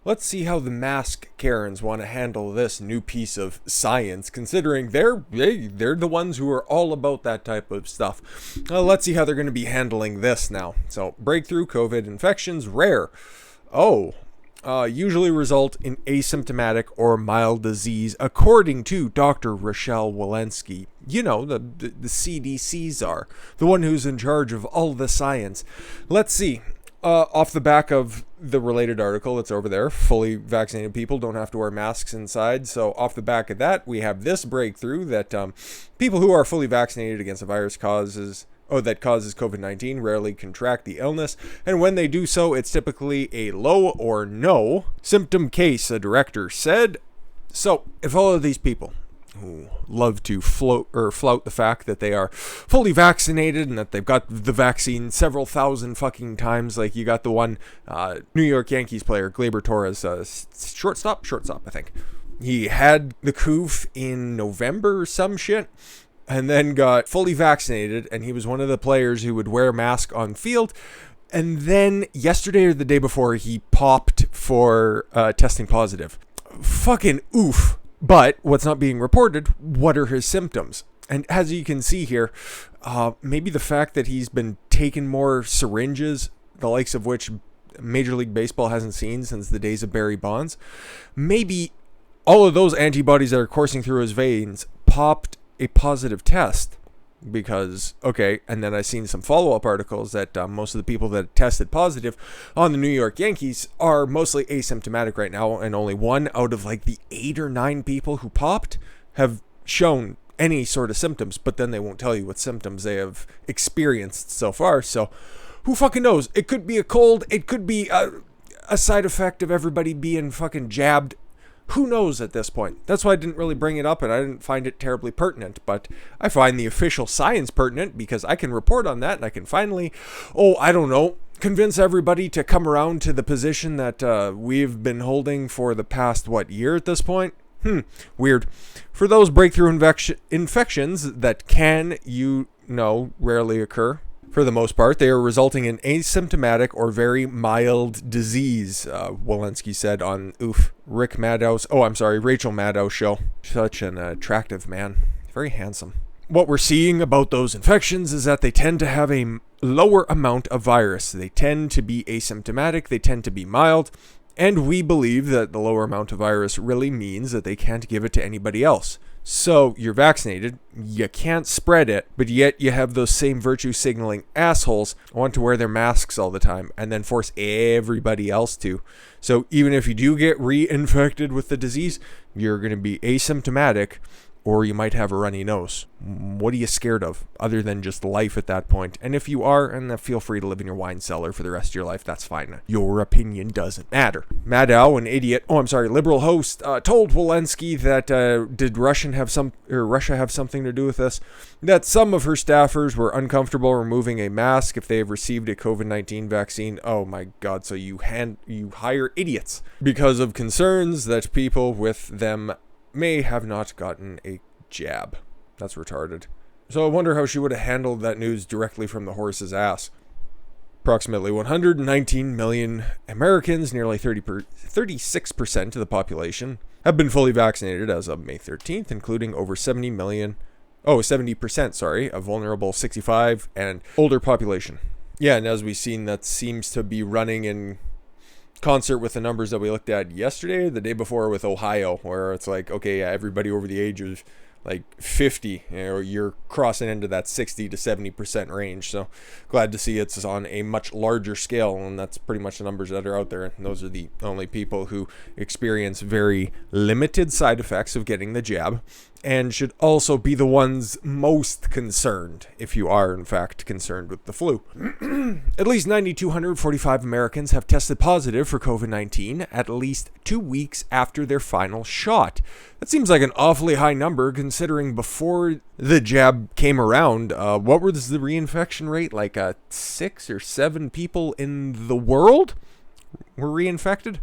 Let's see how the mask Karens want to handle this new piece of science, considering they're the ones who are all about that type of stuff. Let's see how they're going to be handling this now. So, breakthrough COVID infections, rare. Usually result in asymptomatic or mild disease, according to Dr. Rochelle Walensky. You know, the CDC's are the one who's in charge of all the science. Let's see. Off the back of the related article that's over there, fully vaccinated people don't have to wear masks inside. So off the back of that, we have this breakthrough that people who are fully vaccinated against a virus that causes COVID-19 rarely contract the illness. And when they do so, it's typically a low or no symptom case, a director said. So if all of these people who love to flout the fact that they are fully vaccinated and that they've got the vaccine several thousand fucking times, like you got the one New York Yankees player, Gleyber Torres, shortstop, I think. He had the coof in November or some shit, and then got fully vaccinated, and he was one of the players who would wear a mask on field. And then yesterday or the day before, he popped for testing positive. Fucking oof. But what's not being reported, what are his symptoms? And as you can see here, maybe the fact that he's been taking more syringes, the likes of which Major League Baseball hasn't seen since the days of Barry Bonds, maybe all of those antibodies that are coursing through his veins popped a positive test. Because, okay, and then I've seen some follow-up articles that most of the people that tested positive on the New York Yankees are mostly asymptomatic right now, and only one out of like the 8 or 9 people who popped have shown any sort of symptoms, but then they won't tell you what symptoms they have experienced so far. So who fucking knows? It could be a cold, it could be a side effect of everybody being fucking jabbed. Who knows at this point? That's why I didn't really bring it up, and I didn't find it terribly pertinent. But I find the official science pertinent because I can report on that, and I can finally, convince everybody to come around to the position that we've been holding for the past, year at this point? Weird. For those breakthrough infections that rarely occur, for the most part, they are resulting in asymptomatic or very mild disease, Walensky said on Rachel Maddow's show. Such an attractive man. Very handsome. What we're seeing about those infections is that they tend to have a lower amount of virus. They tend to be asymptomatic. They tend to be mild. And we believe that the lower amount of virus really means that they can't give it to anybody else. So you're vaccinated, you can't spread it, but yet you have those same virtue signaling assholes who want to wear their masks all the time and then force everybody else to. So even if you do get reinfected with the disease, you're going to be asymptomatic, or you might have a runny nose. What are you scared of other than just life at that point? And if you are, and feel free to live in your wine cellar for the rest of your life, that's fine. Your opinion doesn't matter. Maddow, an idiot, liberal host, told Walensky that did Russia have something to do with this? That some of her staffers were uncomfortable removing a mask if they have received a COVID-19 vaccine. Oh my God, so you hire idiots because of concerns that people with them may have not gotten a jab. That's retarded. So I wonder how she would have handled that news directly from the horse's ass. Approximately 119 million Americans, nearly 36% of the population, have been fully vaccinated as of May 13th, including over 70%, of vulnerable 65 and older population. Yeah, and as we've seen, that seems to be running in concert with the numbers that we looked at yesterday, the day before with Ohio, where it's like, okay, yeah, everybody over the age of like 50, you're crossing into that 60 to 70% range. So glad to see it's on a much larger scale, and that's pretty much the numbers that are out there. And those are the only people who experience very limited side effects of getting the jab, and should also be the ones most concerned if you are in fact concerned with the flu. At least 9,245 Americans have tested positive for COVID-19 at least 2 weeks after their final shot. That seems like an awfully high number considering before the jab came around, what was the reinfection rate? Like 6 or 7 people in the world were reinfected?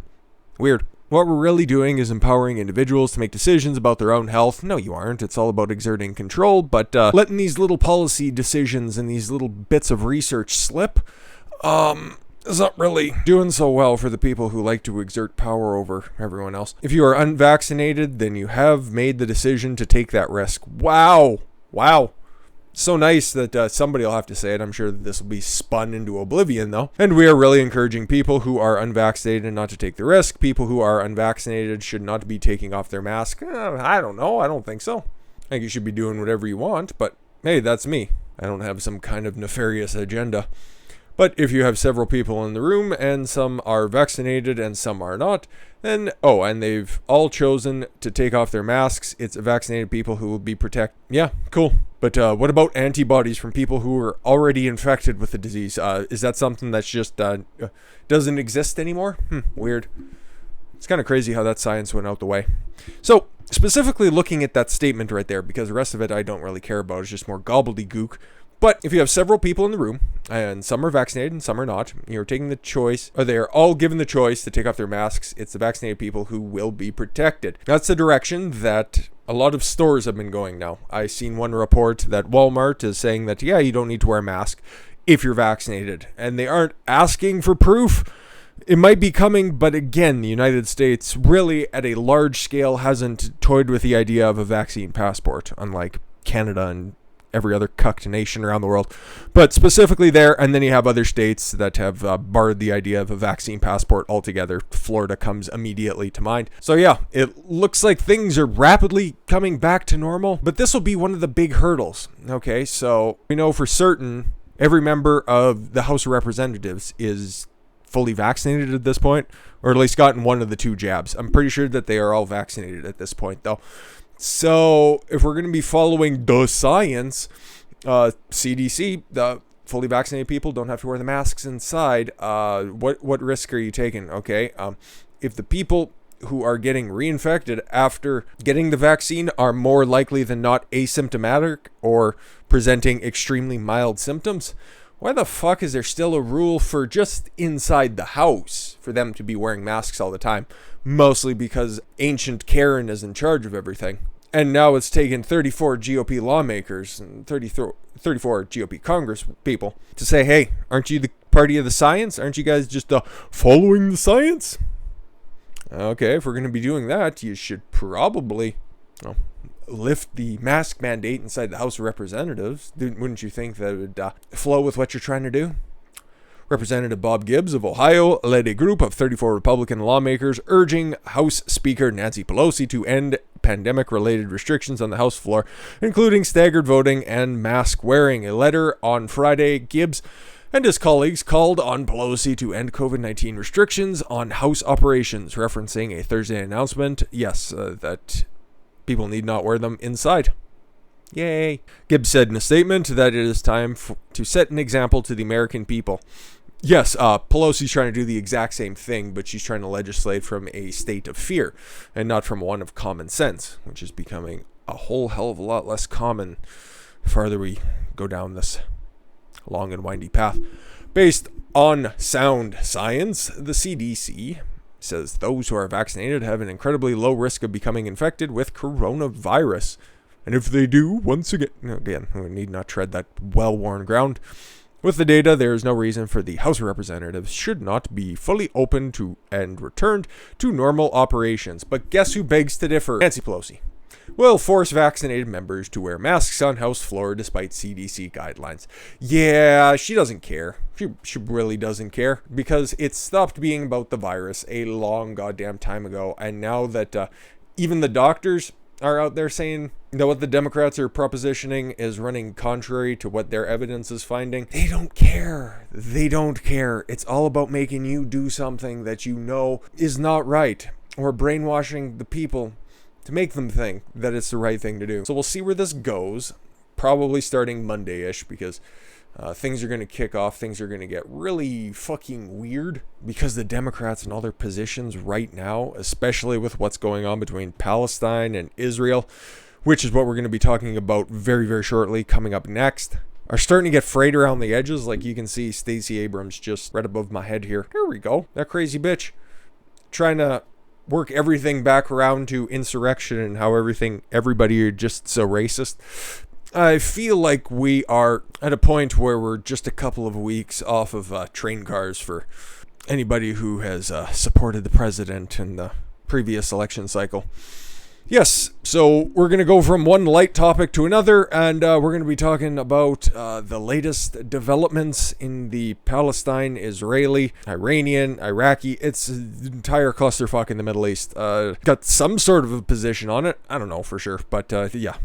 Weird. What we're really doing is empowering individuals to make decisions about their own health. No, you aren't. It's all about exerting control, but letting these little policy decisions and these little bits of research slip, is not really doing so well for the people who like to exert power over everyone else. If you are unvaccinated, then you have made the decision to take that risk. Wow. So nice that somebody will have to say it. I'm sure that this will be spun into oblivion, though. And we are really encouraging people who are unvaccinated not to take the risk. People who are unvaccinated should not be taking off their mask. I don't know. I don't think so. I think you should be doing whatever you want, but hey, that's me. I don't have some kind of nefarious agenda. But if you have several people in the room and some are vaccinated and some are not, then, and they've all chosen to take off their masks, it's vaccinated people who will be protected. Yeah, cool. But what about antibodies from people who are already infected with the disease? Is that something that's just doesn't exist anymore? Weird. It's kind of crazy how that science went out the way. So, specifically looking at that statement right there, because the rest of it I don't really care about. It's just more gobbledygook. But if you have several people in the room, and some are vaccinated and some are not, you're taking the choice, or they are all given the choice to take off their masks, it's the vaccinated people who will be protected. That's the direction that a lot of stores have been going now. I've seen one report that Walmart is saying that, yeah, you don't need to wear a mask if you're vaccinated. And they aren't asking for proof. It might be coming, but again, the United States really at a large scale hasn't toyed with the idea of a vaccine passport, unlike Canada and every other cucked nation around the world. But specifically there, and then you have other states that have barred the idea of a vaccine passport altogether. Florida comes immediately to mind. So yeah, it looks like things are rapidly coming back to normal, but this will be one of the big hurdles. Okay, so we know for certain every member of the House of Representatives is fully vaccinated at this point, or at least gotten one of the 2 jabs. I'm pretty sure that they are all vaccinated at this point, though. So if we're going to be following the science, CDC, the fully vaccinated people don't have to wear the masks inside. What risk are you taking? Okay. If the people who are getting reinfected after getting the vaccine are more likely than not asymptomatic or presenting extremely mild symptoms, why the fuck is there still a rule for just inside the house for them to be wearing masks all the time? Mostly because ancient Karen is in charge of everything. And now it's taken 34 GOP lawmakers and 34 GOP Congress people to say, hey, aren't you the party of the science? Aren't you guys just following the science? Okay, if we're going to be doing that, you should probably lift the mask mandate inside the House of Representatives. Wouldn't you think that would flow with what you're trying to do? Representative Bob Gibbs of Ohio led a group of 34 Republican lawmakers urging House Speaker Nancy Pelosi to end pandemic-related restrictions on the House floor, including staggered voting and mask wearing. A letter on Friday, Gibbs and his colleagues called on Pelosi to end COVID-19 restrictions on House operations, referencing a Thursday announcement, that people need not wear them inside. Yay. Gibbs said in a statement that it is time to set an example to the American people. Yes, Pelosi's trying to do the exact same thing, but she's trying to legislate from a state of fear and not from one of common sense, which is becoming a whole hell of a lot less common the farther we go down this long and windy path. Based on sound science, the CDC says those who are vaccinated have an incredibly low risk of becoming infected with coronavirus. And if they do, once again, we need not tread that well-worn ground. With the data, there is no reason for the House of Representatives should not be fully open to and returned to normal operations. But guess who begs to differ? Nancy Pelosi will force vaccinated members to wear masks on House floor despite CDC guidelines. Yeah, she doesn't care. She really doesn't care, because it stopped being about the virus a long goddamn time ago. And now that even the doctors are out there saying that what the Democrats are propositioning is running contrary to what their evidence is finding, they don't care. They don't care. It's all about making you do something that you know is not right, or brainwashing the people to make them think that it's the right thing to do. So we'll see where this goes, probably starting Monday-ish, because things are going to kick off. Things are going to get really fucking weird because the Democrats and all their positions right now, especially with what's going on between Palestine and Israel, which is what we're going to be talking about very, very shortly coming up next, are starting to get frayed around the edges. Like you can see Stacey Abrams just right above my head here. Here we go. That crazy bitch trying to work everything back around to insurrection and how everybody are just so racist. I feel like we are at a point where we're just a couple of weeks off of train cars for anybody who has supported the president in the previous election cycle. Yes, so we're going to go from one light topic to another, and we're going to be talking about the latest developments in the Palestine, Israeli, Iranian, Iraqi, it's an entire clusterfuck in the Middle East. Got some sort of a position on it. I don't know for sure, but yeah.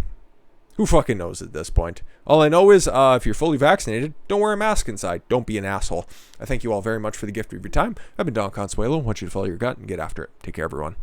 Who fucking knows at this point? All I know is, if you're fully vaccinated, don't wear a mask inside. Don't be an asshole. I thank you all very much for the gift of your time. I've been Don Consuelo. I want you to follow your gut and get after it. Take care, everyone.